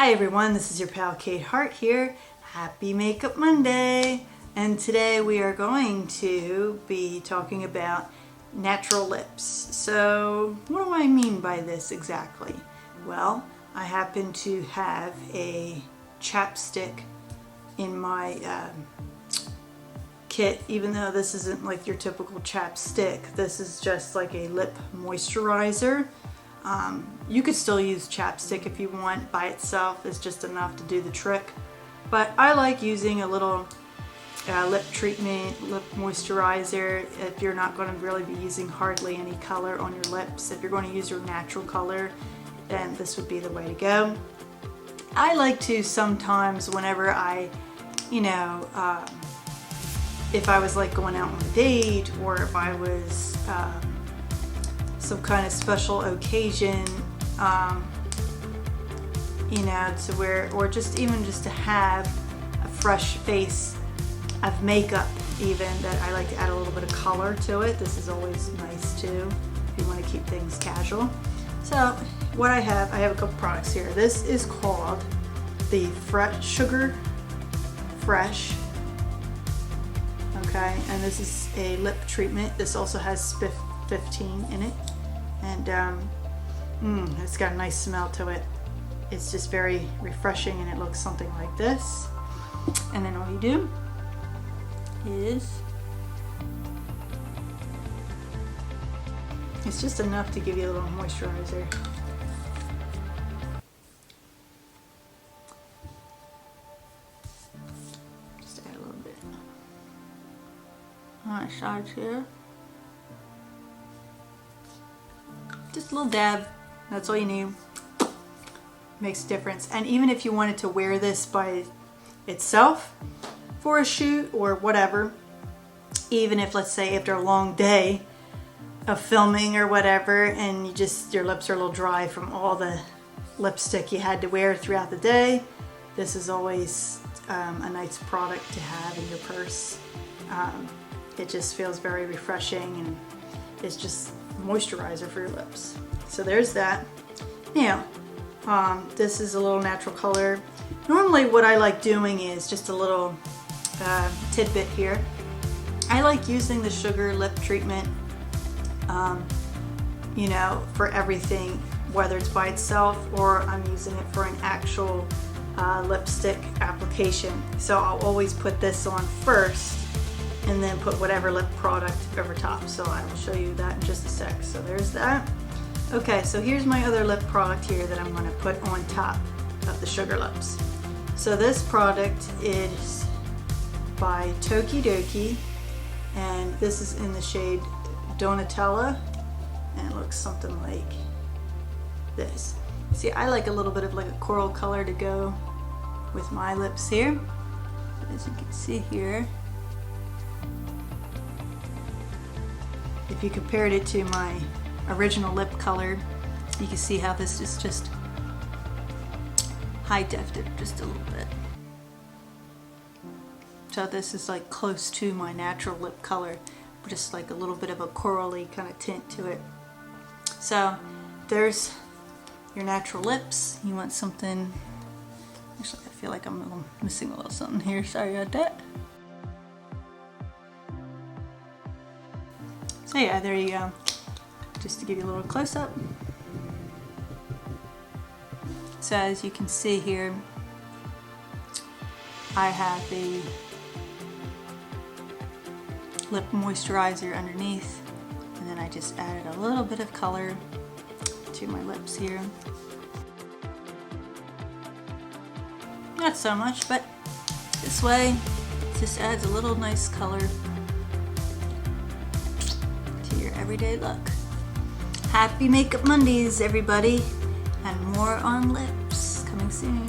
Hi everyone, this is your pal Kate Hart here. Happy Makeup Monday! And today we are going to be talking about natural lips. So what do I mean by this exactly? Well, I happen to have a chapstick in my kit, even though this isn't like your typical chapstick. This is just like a lip moisturizer. You could still use chapstick if you want by itself. It's just enough to do the trick. But I like using a little lip treatment, lip moisturizer if you're not going to really be using hardly any color on your lips. If you're going to use your natural color, then this would be the way to go. I like to sometimes whenever I, if I was like going out on a date or if I was some kind of special occasion, to wear, or just even just to have a fresh face of makeup even, that I like to add a little bit of color to it. This is always nice too if you want to keep things casual. So what I have a couple products here. This is called the Sugar Fresh. Okay, and this is a lip treatment. This also has 15 in it, and it's got a nice smell to it. It's just very refreshing, and it looks something like this. And then all you do is, it's just enough to give you a little moisturizer. Just add a little bit on my sides here. Just a little dab, that's all you need. Makes a difference. And even if you wanted to wear this by itself for a shoot or whatever, even if, let's say, after a long day of filming or whatever, and your lips are a little dry from all the lipstick you had to wear throughout the day, this is always a nice product to have in your purse. It just feels very refreshing, and it's just moisturizer for your lips. So there's that. Now, this is a little natural color. Normally what I like doing is just a little tidbit here. I like using the Sugar lip treatment, for everything, whether it's by itself or I'm using it for an actual lipstick application. So I'll always put this on first and then put whatever lip product over top. So I will show you that in just a sec. So there's that. Okay, so here's my other lip product here that I'm going to put on top of the Sugar lips. So this product is by Tokidoki, and this is in the shade Donatella, and it looks something like this. See, I like a little bit of like a coral color to go with my lips here. As you can see here, if you compared it to my original lip color, you can see how this is just high defted just a little bit. So this is like close to my natural lip color, just like a little bit of a corally kind of tint to it. So there's your natural lips. You want something, actually I feel like I'm missing a little something here, sorry about that. So yeah, there you go. Just to give you a little close-up. So as you can see here, I have the lip moisturizer underneath, and then I just added a little bit of color to my lips here. Not so much, but this way it just adds a little nice color to your everyday look. Happy Makeup Mondays, everybody, and more on lips coming soon.